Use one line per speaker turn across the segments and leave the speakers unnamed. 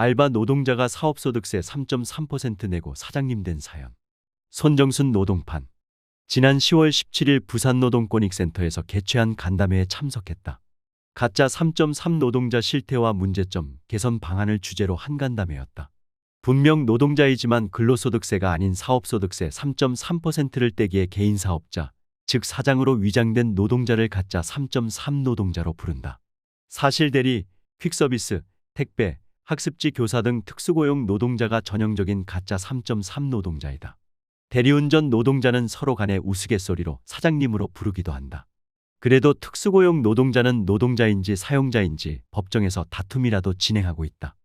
알바 노동자가 사업소득세 3.3% 내고 사장님 된 사연. 손정순 노동판. 지난 10월 17일 부산노동권익센터에서 개최한 간담회에 참석했다. 가짜 3.3 노동자 실태와 문제점, 개선 방안을 주제로 한 간담회였다. 분명 노동자이지만 근로소득세가 아닌 사업소득세 3.3%를 떼기에 개인사업자, 즉 사장으로 위장된 노동자를 가짜 3.3 노동자로 부른다. 사실 대리, 퀵서비스, 택배, 학습지 교사 등 특수고용 노동자가 전형적인 가짜 3.3 노동자이다. 대리운전 노동자는 서로 간의 우스갯소리로 사장님으로 부르기도 한다. 그래도 특수고용 노동자는 노동자인지 사용자인지 법정에서 다툼이라도 진행하고 있다.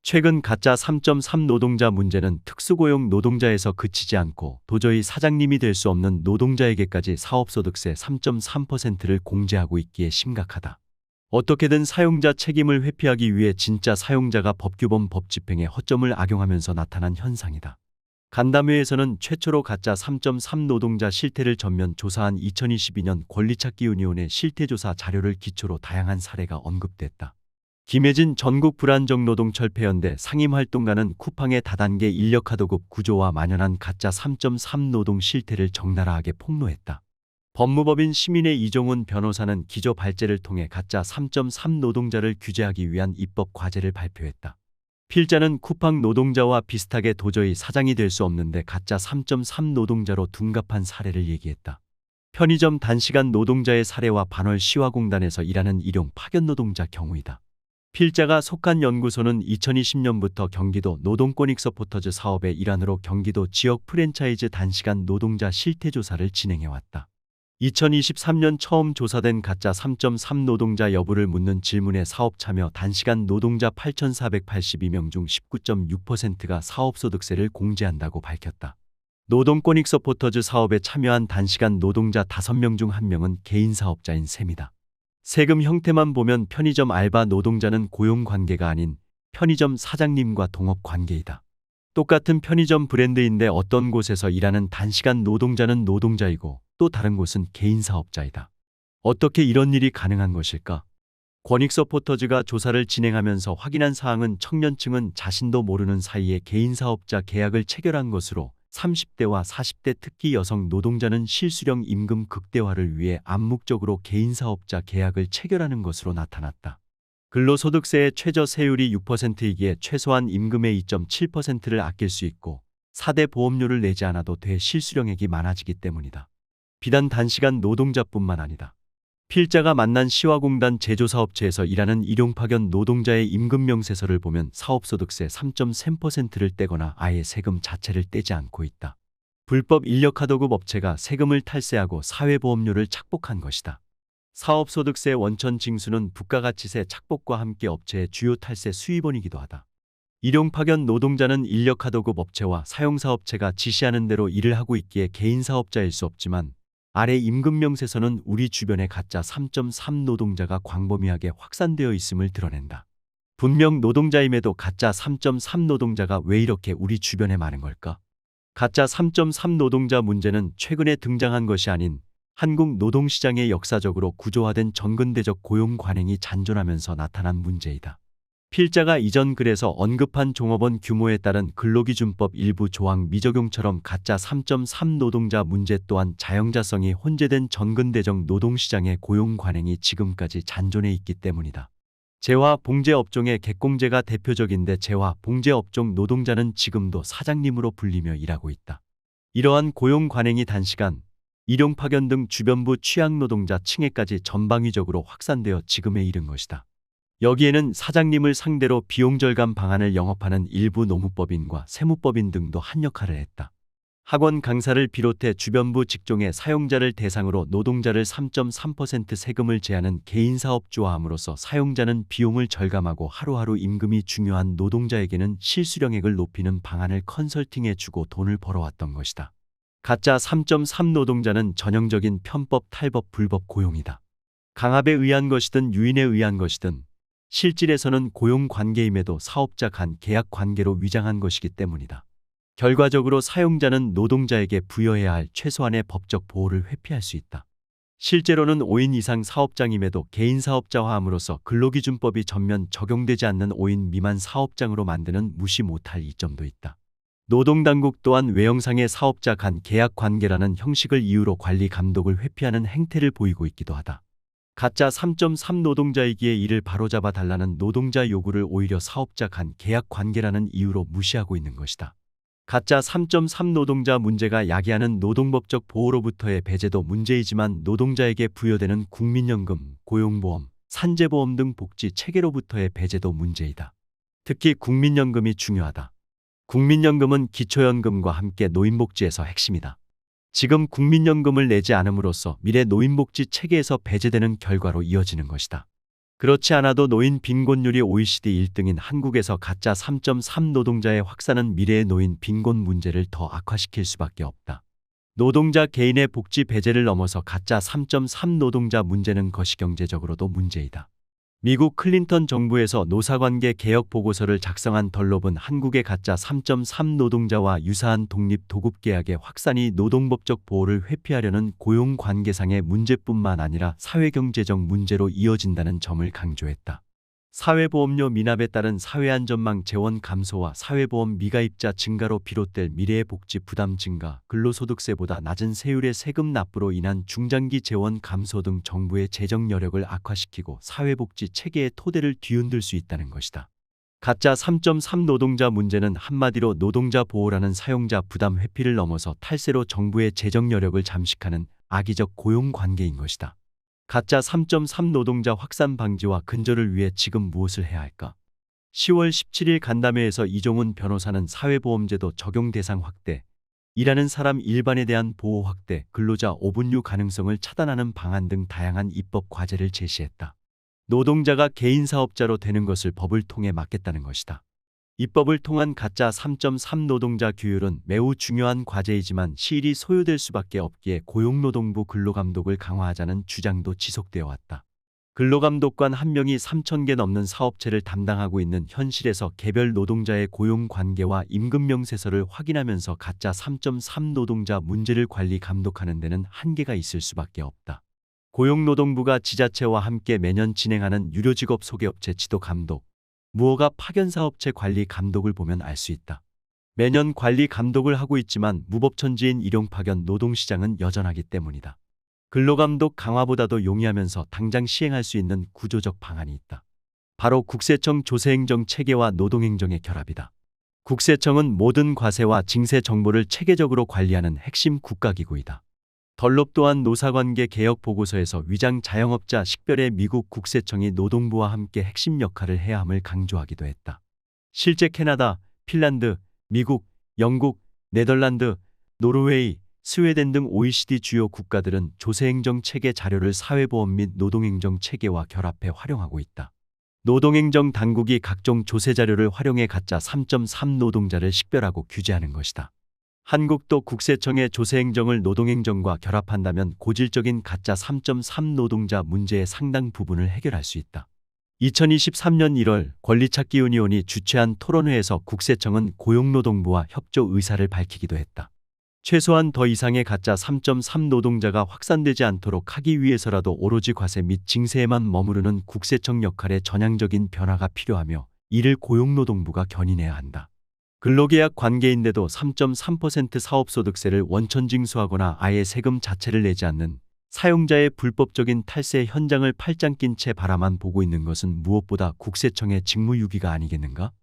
최근 가짜 3.3 노동자 문제는 특수고용 노동자에서 그치지 않고 도저히 사장님이 될 수 없는 노동자에게까지 사업소득세 3.3%를 공제하고 있기에 심각하다. 어떻게든 사용자 책임을 회피하기 위해 진짜 사용자가 법규범 법집행에 허점을 악용하면서 나타난 현상이다. 간담회에서는 최초로 가짜 3.3 노동자 실태를 전면 조사한 2022년 권리찾기 유니온의 실태조사 자료를 기초로 다양한 사례가 언급됐다. 김혜진 전국 불안정노동철폐연대 상임활동가는 쿠팡의 다단계 인력하도급 구조와 만연한 가짜 3.3 노동 실태를 적나라하게 폭로했다. 법무법인 시민의 이종훈 변호사는 기조 발제를 통해 가짜 3.3 노동자를 규제하기 위한 입법 과제를 발표했다. 필자는 쿠팡 노동자와 비슷하게 도저히 사장이 될 수 없는데 가짜 3.3 노동자로 둔갑한 사례를 얘기했다. 편의점 단시간 노동자의 사례와 반월 시화공단에서 일하는 일용 파견 노동자 경우이다. 필자가 속한 연구소는 2020년부터 경기도 노동권익서포터즈 사업의 일환으로 경기도 지역 프랜차이즈 단시간 노동자 실태조사를 진행해왔다. 2023년 처음 조사된 가짜 3.3 노동자 여부를 묻는 질문에 사업 참여 단시간 노동자 8,482명 중 19.6%가 사업소득세를 공제한다고 밝혔다. 노동권익서포터즈 사업에 참여한 단시간 노동자 5명 중 1명은 개인사업자인 셈이다. 세금 형태만 보면 편의점 알바 노동자는 고용관계가 아닌 편의점 사장님과 동업관계이다. 똑같은 편의점 브랜드인데 어떤 곳에서 일하는 단시간 노동자는 노동자이고 또 다른 곳은 개인사업자이다. 어떻게 이런 일이 가능한 것일까? 권익서포터즈가 조사를 진행하면서 확인한 사항은 청년층은 자신도 모르는 사이에 개인사업자 계약을 체결한 것으로 30대와 40대 특히 여성 노동자는 실수령 임금 극대화를 위해 암묵적으로 개인사업자 계약을 체결하는 것으로 나타났다. 근로소득세의 최저 세율이 6%이기에 최소한 임금의 2.7%를 아낄 수 있고 4대 보험료를 내지 않아도 돼 실수령액이 많아지기 때문이다. 비단 단시간 노동자뿐만 아니다. 필자가 만난 시화공단 제조사업체에서 일하는 일용파견 노동자의 임금명세서를 보면 사업소득세 3.3%를 떼거나 아예 세금 자체를 떼지 않고 있다. 불법 인력하도급 업체가 세금을 탈세하고 사회보험료를 착복한 것이다. 사업소득세 원천 징수는 부가가치세 착복과 함께 업체의 주요 탈세 수입원이기도 하다. 일용파견 노동자는 인력하도급 업체와 사용사업체가 지시하는 대로 일을 하고 있기에 개인사업자일 수 없지만 아래 임금명세서는 우리 주변의 가짜 3.3 노동자가 광범위하게 확산되어 있음을 드러낸다. 분명 노동자임에도 가짜 3.3 노동자가 왜 이렇게 우리 주변에 많은 걸까? 가짜 3.3 노동자 문제는 최근에 등장한 것이 아닌 한국 노동시장의 역사적으로 구조화된 전근대적 고용 관행이 잔존하면서 나타난 문제이다. 필자가 이전 글에서 언급한 종업원 규모에 따른 근로기준법 일부 조항 미적용처럼 가짜 3.3 노동자 문제 또한 자영자성이 혼재된 전근대적 노동시장의 고용 관행이 지금까지 잔존해 있기 때문이다. 재화 봉제 업종의 객공제가 대표적인데 재화 봉제 업종 노동자는 지금도 사장님으로 불리며 일하고 있다. 이러한 고용 관행이 단시간, 일용 파견 등 주변부 취약 노동자 층에까지 전방위적으로 확산되어 지금에 이른 것이다. 여기에는 사장님을 상대로 비용 절감 방안을 영업하는 일부 노무법인과 세무법인 등도 한 역할을 했다. 학원 강사를 비롯해 주변부 직종의 사용자를 대상으로 노동자를 3.3% 세금을 제하는 개인사업주화 함으로써 사용자는 비용을 절감하고 하루하루 임금이 중요한 노동자에게는 실수령액을 높이는 방안을 컨설팅해주고 돈을 벌어왔던 것이다. 가짜 3.3 노동자는 전형적인 편법, 탈법, 불법 고용이다. 강압에 의한 것이든 유인에 의한 것이든 실질에서는 고용관계임에도 사업자 간 계약관계로 위장한 것이기 때문이다. 결과적으로 사용자는 노동자에게 부여해야 할 최소한의 법적 보호를 회피할 수 있다. 실제로는 5인 이상 사업장임에도 개인 사업자화함으로써 근로기준법이 전면 적용되지 않는 5인 미만 사업장으로 만드는 무시 못할 이점도 있다. 노동당국 또한 외형상의 사업자 간 계약 관계라는 형식을 이유로 관리 감독을 회피하는 행태를 보이고 있기도 하다. 가짜 3.3 노동자이기에 이를 바로잡아 달라는 노동자 요구를 오히려 사업자 간 계약 관계라는 이유로 무시하고 있는 것이다. 가짜 3.3 노동자 문제가 야기하는 노동법적 보호로부터의 배제도 문제이지만 노동자에게 부여되는 국민연금, 고용보험, 산재보험 등 복지 체계로부터의 배제도 문제이다. 특히 국민연금이 중요하다. 국민연금은 기초연금과 함께 노인복지에서 핵심이다. 지금 국민연금을 내지 않음으로써 미래 노인복지 체계에서 배제되는 결과로 이어지는 것이다. 그렇지 않아도 노인 빈곤율이 OECD 1등인 한국에서 가짜 3.3 노동자의 확산은 미래의 노인 빈곤 문제를 더 악화시킬 수밖에 없다. 노동자 개인의 복지 배제를 넘어서 가짜 3.3 노동자 문제는 거시경제적으로도 문제이다. 미국 클린턴 정부에서 노사관계 개혁 보고서를 작성한 덜롭은 한국의 가짜 3.3 노동자와 유사한 독립도급계약의 확산이 노동법적 보호를 회피하려는 고용관계상의 문제뿐만 아니라 사회경제적 문제로 이어진다는 점을 강조했다. 사회보험료 미납에 따른 사회안전망 재원 감소와 사회보험 미가입자 증가로 비롯될 미래의 복지 부담 증가, 근로소득세보다 낮은 세율의 세금 납부로 인한 중장기 재원 감소 등 정부의 재정 여력을 악화시키고 사회복지 체계의 토대를 뒤흔들 수 있다는 것이다. 가짜 3.3 노동자 문제는 한마디로 노동자 보호라는 사용자 부담 회피를 넘어서 탈세로 정부의 재정 여력을 잠식하는 악의적 고용 관계인 것이다. 가짜 3.3 노동자 확산 방지와 근절을 위해 지금 무엇을 해야 할까? 10월 17일 간담회에서 이종훈 변호사는 사회보험제도 적용 대상 확대, 일하는 사람 일반에 대한 보호 확대, 근로자 5분류 가능성을 차단하는 방안 등 다양한 입법 과제를 제시했다. 노동자가 개인 사업자로 되는 것을 법을 통해 막겠다는 것이다. 입법을 통한 가짜 3.3 노동자 규율은 매우 중요한 과제이지만 시일이 소요될 수밖에 없기에 고용노동부 근로감독을 강화하자는 주장도 지속되어 왔다. 근로감독관 1명이 3,000개 넘는 사업체를 담당하고 있는 현실에서 개별 노동자의 고용관계와 임금명세서를 확인하면서 가짜 3.3 노동자 문제를 관리 감독하는 데는 한계가 있을 수밖에 없다. 고용노동부가 지자체와 함께 매년 진행하는 유료직업 소개업체 지도감독, 무허가 파견사업체 관리 감독을 보면 알 수 있다. 매년 관리 감독을 하고 있지만 무법천지인 일용파견 노동시장은 여전하기 때문이다. 근로감독 강화보다도 용이하면서 당장 시행할 수 있는 구조적 방안이 있다. 바로 국세청 조세행정 체계와 노동행정의 결합이다. 국세청은 모든 과세와 징세 정보를 체계적으로 관리하는 핵심 국가기구이다. 덜롭 또한 노사관계 개혁 보고서에서 위장 자영업자 식별에 미국 국세청이 노동부와 함께 핵심 역할을 해야 함을 강조하기도 했다. 실제 캐나다, 핀란드, 미국, 영국, 네덜란드, 노르웨이, 스웨덴 등 OECD 주요 국가들은 조세행정 체계 자료를 사회보험 및 노동행정 체계와 결합해 활용하고 있다. 노동행정 당국이 각종 조세 자료를 활용해 가짜 3.3 노동자를 식별하고 규제하는 것이다. 한국도 국세청의 조세행정을 노동행정과 결합한다면 고질적인 가짜 3.3 노동자 문제의 상당 부분을 해결할 수 있다. 2023년 1월 권리찾기 유니온이 주최한 토론회에서 국세청은 고용노동부와 협조 의사를 밝히기도 했다. 최소한 더 이상의 가짜 3.3 노동자가 확산되지 않도록 하기 위해서라도 오로지 과세 및 징세에만 머무르는 국세청 역할에 전향적인 변화가 필요하며 이를 고용노동부가 견인해야 한다. 근로계약 관계인데도 3.3% 사업소득세를 원천 징수하거나 아예 세금 자체를 내지 않는 사용자의 불법적인 탈세 현장을 팔짱 낀 채 바라만 보고 있는 것은 무엇보다 국세청의 직무유기가 아니겠는가?